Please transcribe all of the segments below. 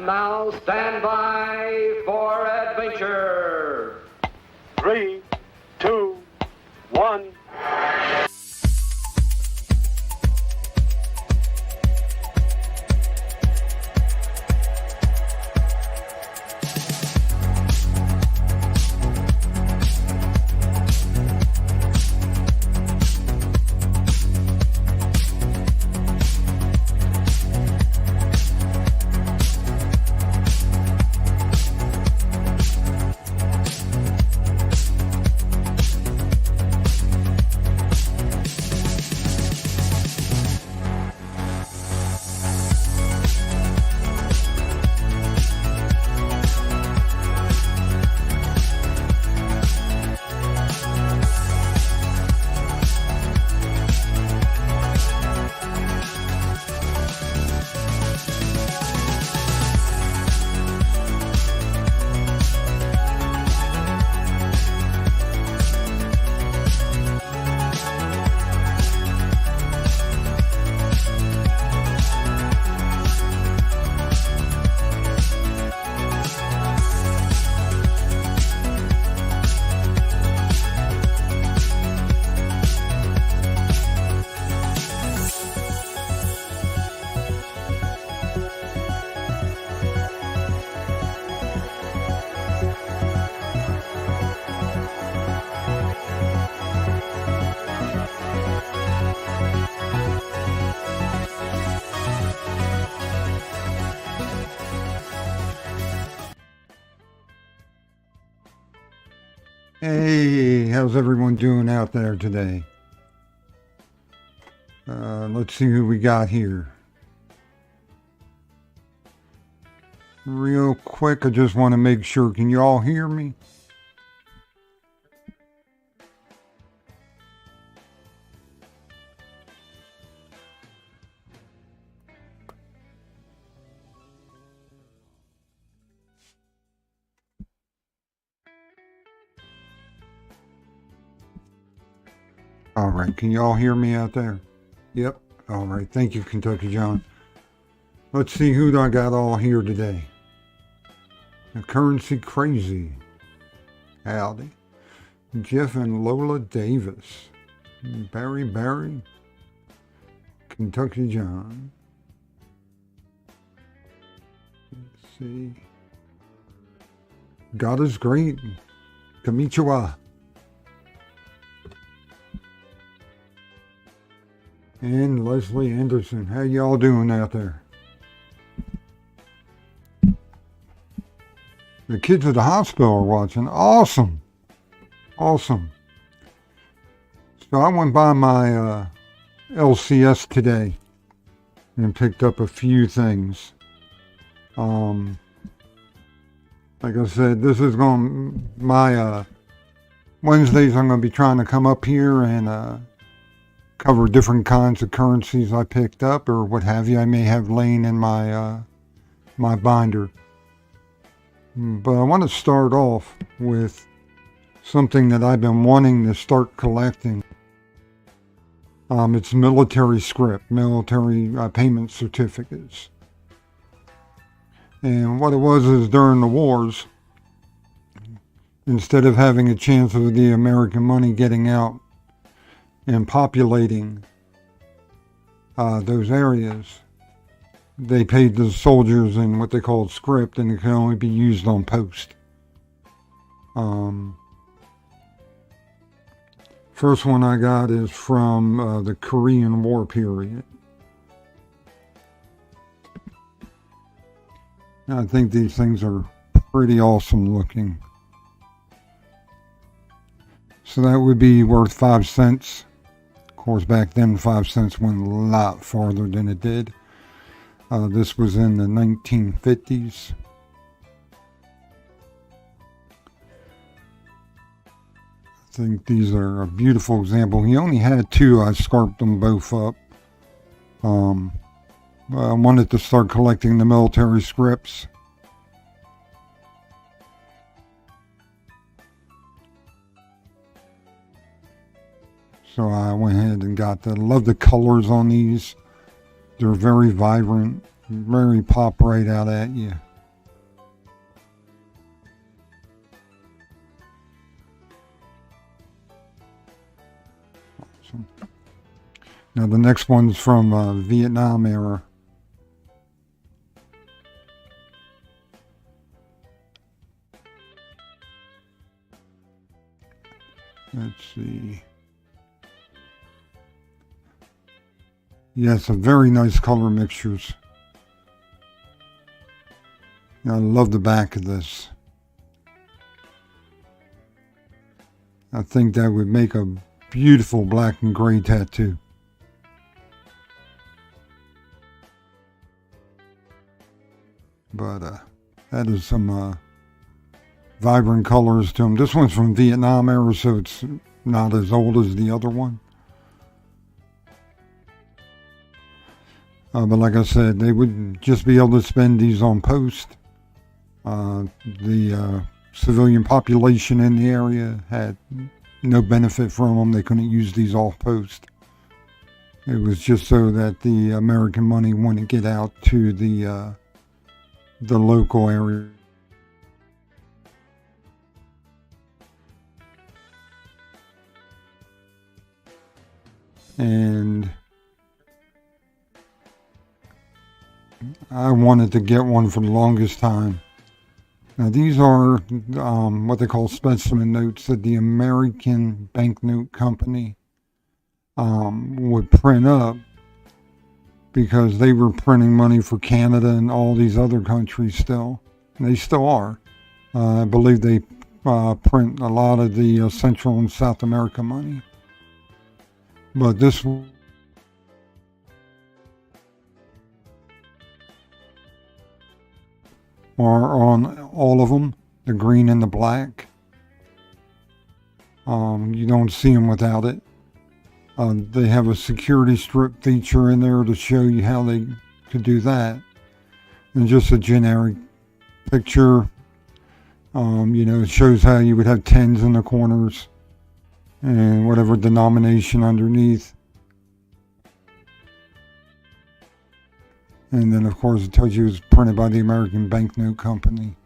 And now stand by for adventure. 3, 2, 1. Hey, how's everyone doing out there today? Let's see who we got here. Real quick, I just want to make sure, can you all hear me? All right, can you all hear me out there? Yep. All right, thank you, Kentucky John. Let's see who I got all here today. The Currency Crazy. Howdy. Jeff and Lola Davis. Barry. Kentucky John. Let's see. God is great. Konnichiwa. And Leslie Anderson. How y'all doing out there? The kids at the hospital are watching. Awesome. Awesome. So I went by my LCS today and picked up a few things. Like I said, this is my Wednesdays I'm going to be trying to come up here and cover different kinds of currencies I picked up or what have you I may have laying in my my binder. But I want to start off with something that I've been wanting to start collecting. It's military script, military payment certificates. And what it was is during the wars, instead of having a chance of the American money getting out and populating those areas, they paid the soldiers in what they called script, and it could only be used on post. First one I got is from the Korean War period. I think these things are pretty awesome looking. So that would be worth 5 cents. Of course, back then 5 cents went a lot farther than it did. This was in the 1950s. I think these are a beautiful example. He only had 2. I scarped them both up. I wanted to start collecting the military scripts. So I went ahead and got that. I love the colors on these. They're very vibrant, very pop right out at you. awesome. Now the next one's from Vietnam era. Let's see. Yes, a very nice color mixtures. I love the back of this. I think that would make a beautiful black and gray tattoo. But that is some vibrant colors to them. This one's from Vietnam era, so it's not as old as the other one. But like I said, they would just be able to spend these on post. The civilian population in the area had no benefit from them. They couldn't use these off post. It was just so that the American money wouldn't get out to the local area. And I wanted to get one for the longest time. Now these are what they call specimen notes that the American Banknote Company would print up because they were printing money for Canada and all these other countries still. And they still are. I believe they print a lot of the Central and South America money. But this are on all of them, the green and the black. You don't see them without it. They have a security strip feature in there to show you how they could do that. And just a generic picture. It shows how you would have tens in the corners and whatever denomination underneath. And then, of course, it tells you it was printed by the American Banknote Company.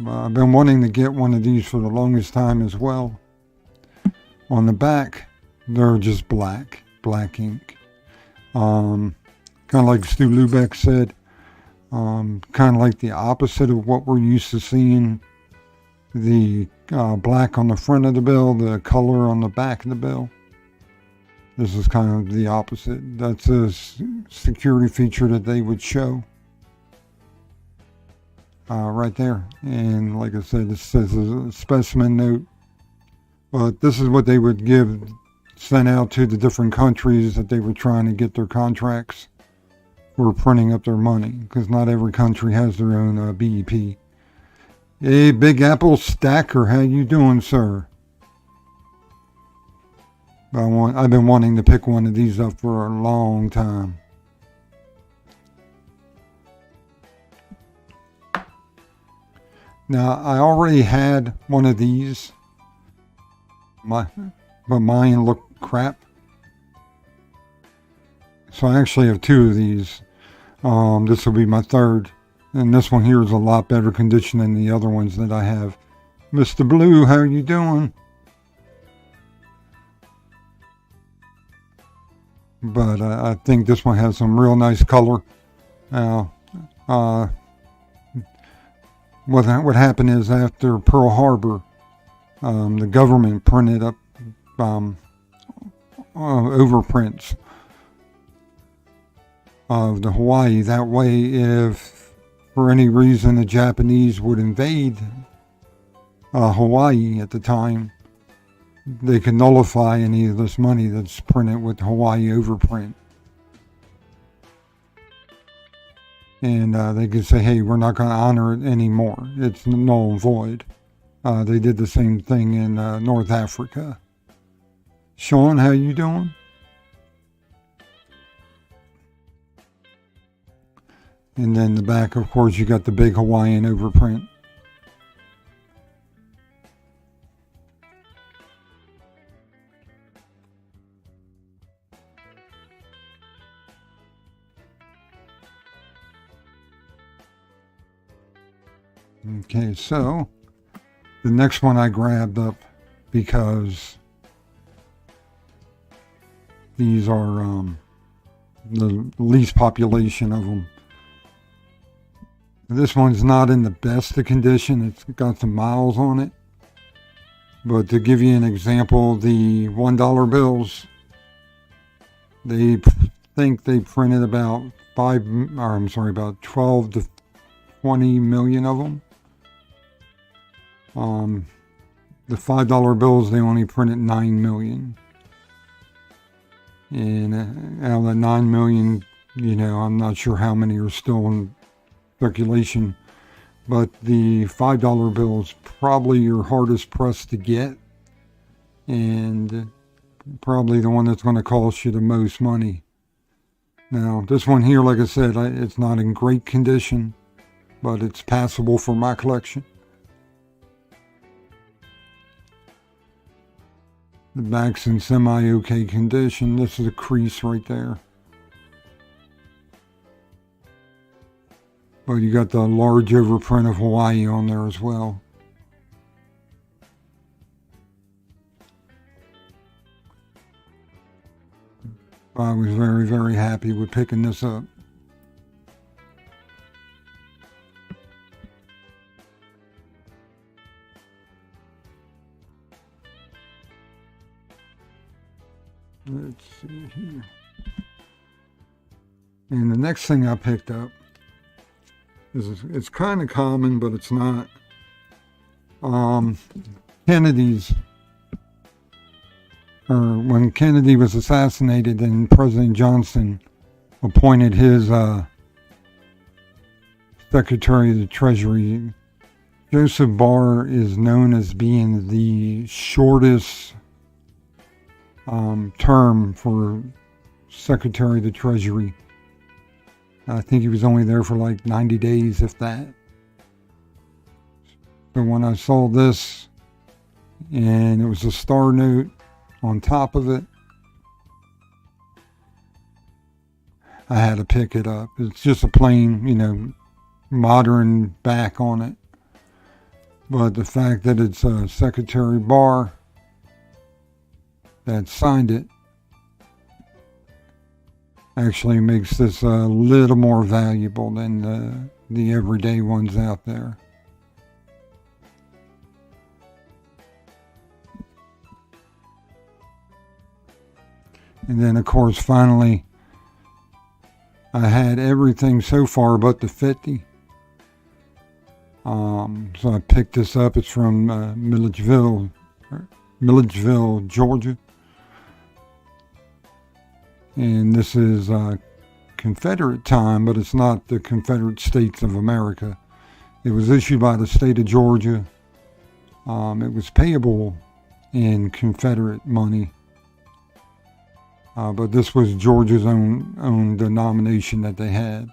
I've been wanting to get one of these for the longest time as well. On the back, they're just black ink. Kind of like Stu Lubeck said, kind of like the opposite of what we're used to seeing. The black on the front of the bill, the color on the back of the bill. This is kind of the opposite. That's a security feature that they would show right there. And like I said, this says a specimen note. But this is what they would send out to the different countries that they were trying to get their contracts for printing up their money. Because not every country has their own BEP. Hey, Big Apple Stacker, how you doing, sir? I've been wanting to pick one of these up for a long time. Now, I already had one of these, but mine looked crap. So I actually have two of these. This will be my third. And this one here is a lot better condition than the other ones that I have. Mr. Blue, how are you doing? But I think this one has some real nice color. What happened is after Pearl Harbor, the government printed up overprints of the Hawaii. That way, if for any reason the Japanese would invade Hawaii at the time, they could nullify any of this money that's printed with Hawaii overprint. And they could say, hey, we're not going to honor it anymore. It's null and void. They did the same thing in North Africa. Sean, how you doing? And then the back, of course, you got the big Hawaiian overprint. Okay, so the next one I grabbed up because these are the least population of them. This one's not in the best of condition. It's got some miles on it. But to give you an example, the $1 bills, they think they printed about 12 to 20 million of them. The $5 bills, they only printed 9 million. And out of the 9 million, I'm not sure how many are still in circulation, but the $5 bill is probably your hardest press to get, and probably the one that's going to cost you the most money. Now, this one here, like I said, it's not in great condition, but it's passable for my collection. The back's in semi-okay condition. This is a crease right there. But you got the large overprint of Hawaii on there as well. I was very, very happy with picking this up. Let's see here. And the next thing I picked up is, it's kind of common, but it's not. Kennedy's, or when Kennedy was assassinated and President Johnson appointed his Secretary of the Treasury, Joseph Barr is known as being the shortest term for Secretary of the Treasury. I think he was only there for like 90 days, if that. So when I saw this, and it was a star note on top of it, I had to pick it up. It's just a plain, modern back on it. But the fact that it's Secretary Barr that signed it actually makes this a little more valuable than the everyday ones out there. And then, of course, finally, I had everything so far but the 50. So I picked this up. It's from Milledgeville, Georgia. And this is Confederate time, but it's not the Confederate States of America. It was issued by the state of Georgia. It was payable in Confederate money. But this was Georgia's own denomination that they had.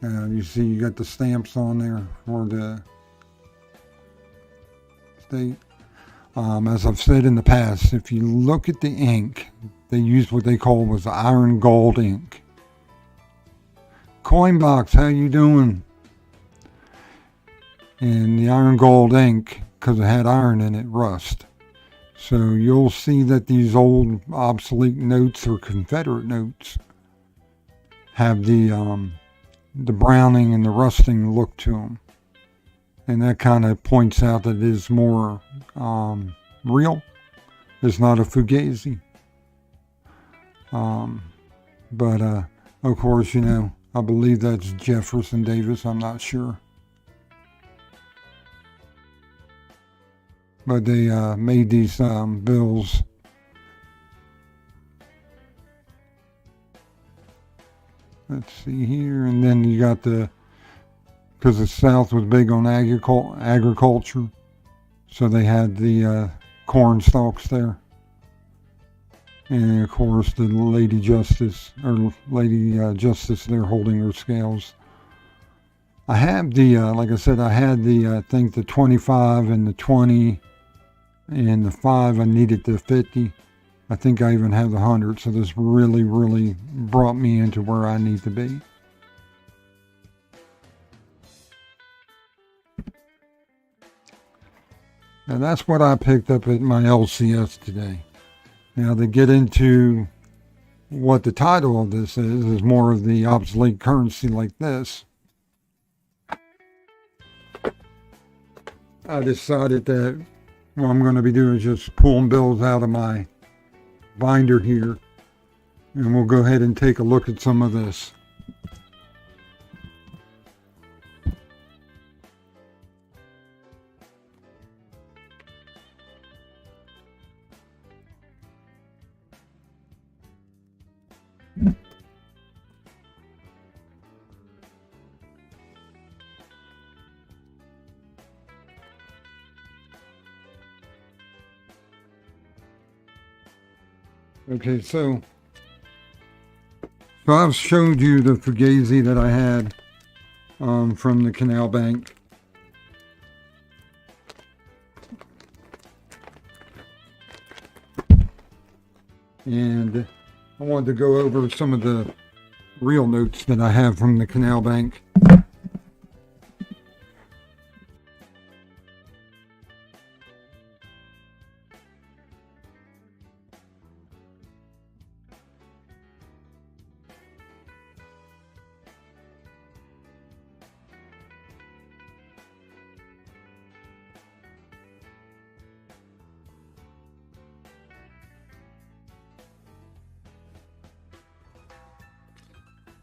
You see, you got the stamps on there for the state. As I've said in the past, if you look at the ink, they used what they call was iron gold ink. Coinbox, how you doing? And the iron gold ink, because it had iron in it, rust. So you'll see that these old obsolete notes or Confederate notes have the browning and the rusting look to them. And that kind of points out that it is more real. It's not a fugazi. But of course, I believe that's Jefferson Davis. I'm not sure. But they made these bills. Let's see here. And then you got because the South was big on agriculture. So they had the corn stalks there. And of course the Lady Justice there holding her scales. I have the, like I said, I had the, I think the 25 and the 20 and the 5. I needed the 50. I think I even have the 100. So this really, really brought me into where I need to be. And that's what I picked up at my LCS today. Now, to get into what the title of this is more of the obsolete currency like this. I decided that what I'm going to be doing is just pulling bills out of my binder here. And we'll go ahead and take a look at some of this. Okay, so I've showed you the Fugazi that I had from the Canal Bank. And I wanted to go over some of the real notes that I have from the Canal Bank.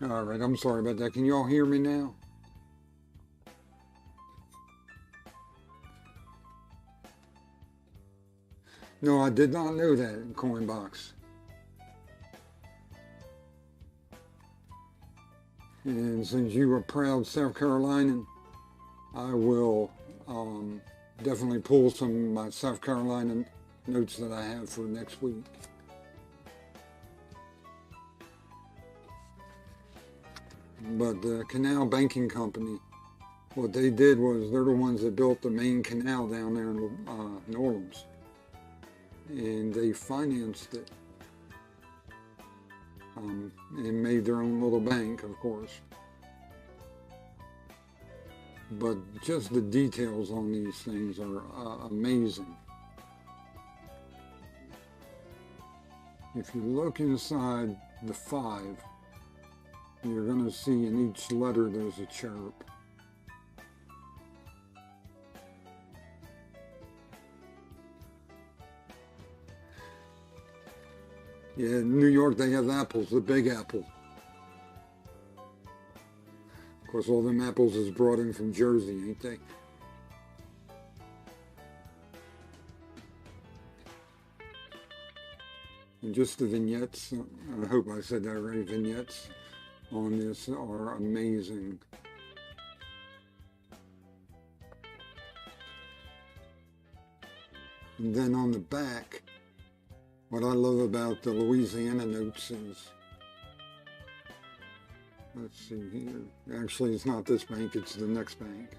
All right, I'm sorry about that. Can you all hear me now? No, I did not know that in Coinbox. And since you are proud South Carolinian, I will definitely pull some of my South Carolina notes that I have for next week. But the Canal Banking Company, what they did was they're the ones that built the main canal down there in New Orleans. And they financed it. And made their own little bank, of course. But just the details on these things are amazing. If you look inside the 5, you're going to see in each letter there's a cherub. Yeah, in New York they have apples, the big apple. Of course, all them apples is brought in from Jersey, ain't they? And just the vignettes, I hope I said that right, vignettes on this are amazing. And then on the back, what I love about the Louisiana notes is, let's see here, actually it's not this bank, it's the next bank.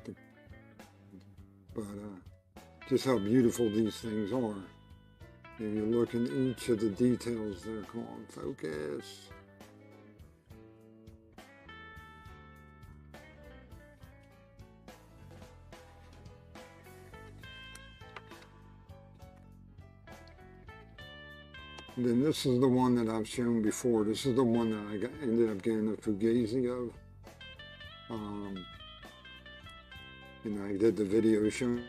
But just how beautiful these things are. And you look in each of the details there, come on, focus. And then this is the one that I've shown before. This is the one that I ended up getting a Fugazi of. And I did the video showing.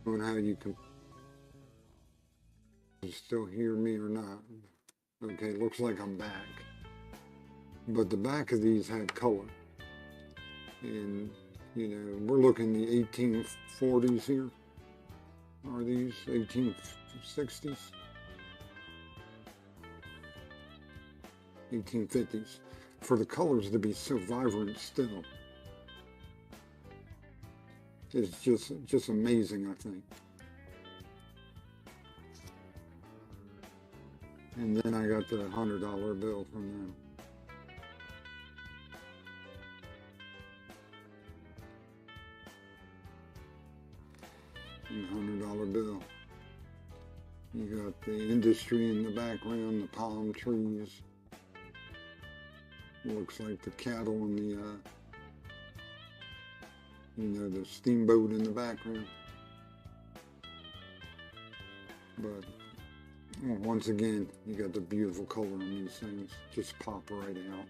On how you can still hear me or not. Okay, looks like I'm back. But the back of these had color. And, you know, we're looking the 1840s here. Are these 1860s? 1850s. For the colors to be so vibrant still. It's just amazing, I think. And then I got the $100 bill from them. And $100 bill. You got the industry in the background, the palm trees. Looks like the cattle and the steamboat in the background. But once again, you got the beautiful color on these things. Just pop right out.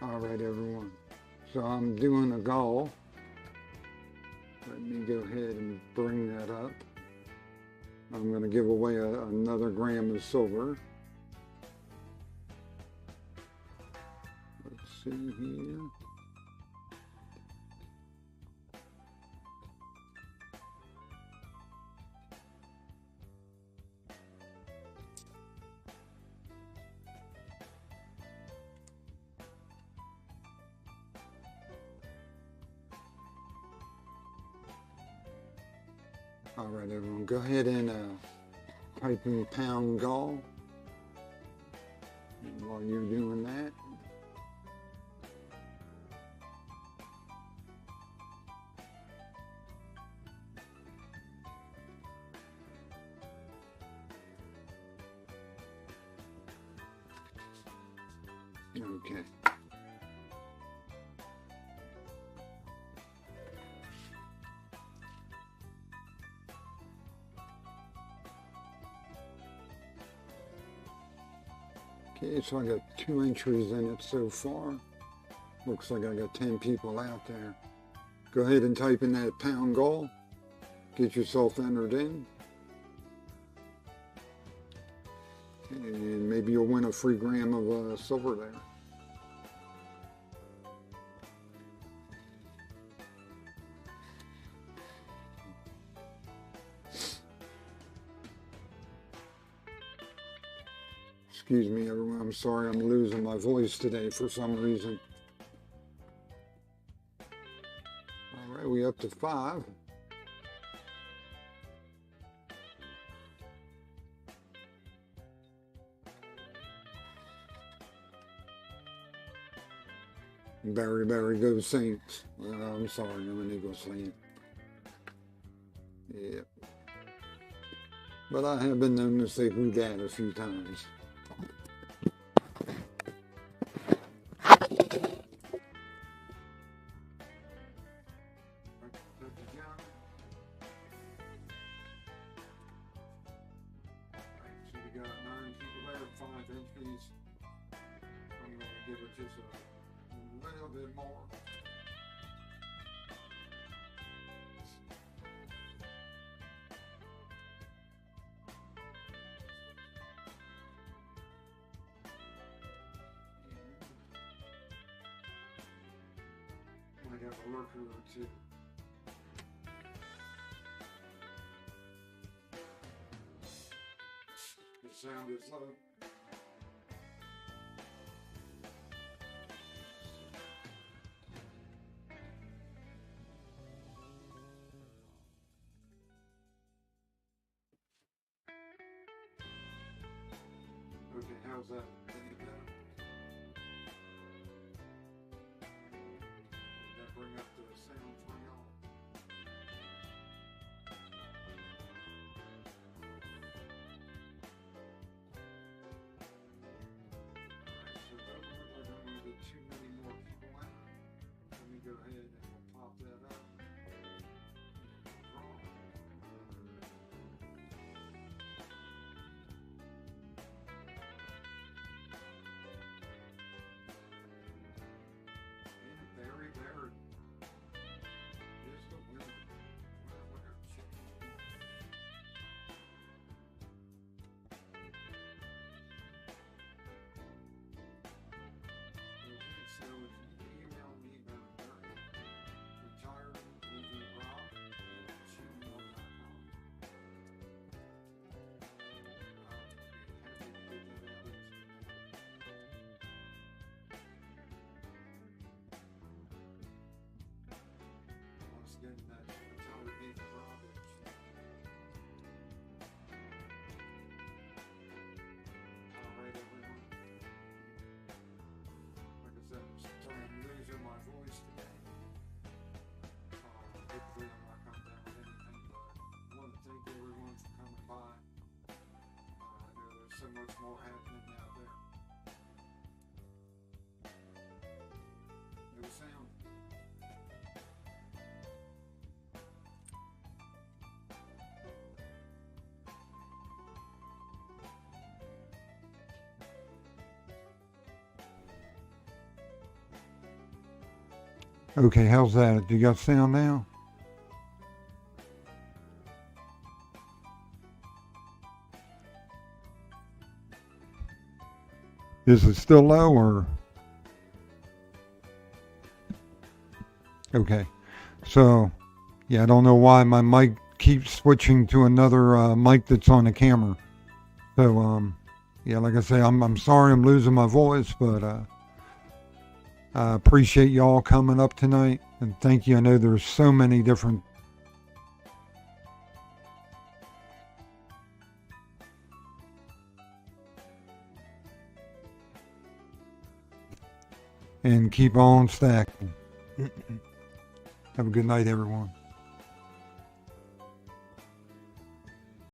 Alright everyone, so I'm doing a gall. Let me go ahead and bring that up. I'm going to give away another gram of silver. Let's see here. All right, everyone, go ahead and type in pound gall. And while you're doing that, okay. Okay, so I got 2 entries in it so far. Looks like I got 10 people out there. Go ahead and type in that pound gall. Get yourself entered in. And maybe you'll win a free gram of silver there. Excuse me, everyone. I'm sorry I'm losing my voice today for some reason. All right, we up to 5. Barry, go Saints. I'm sorry, I'm an Eagles fan. Yep. But I have been known to say who dat a few times. So we got 9 people there, 5 entries. I'm going to give it just a little bit more. I got a lurker or 2. The sound is low. Okay, how's that? Any better? Did that bring up the sound for y'all? Alright, so that doesn't look like I'm going to get too many more people in. Let me go ahead and we'll pop that up. Draw. all happening out there. No sound. Okay, how's that? Do you got sound now? Is it still low or? Okay, so yeah, I don't know why my mic keeps switching to another mic that's on the camera. So yeah, like I say, I'm sorry I'm losing my voice, but I appreciate y'all coming up tonight, and thank you. I know there's so many different and keep on stacking. Have a good night, everyone.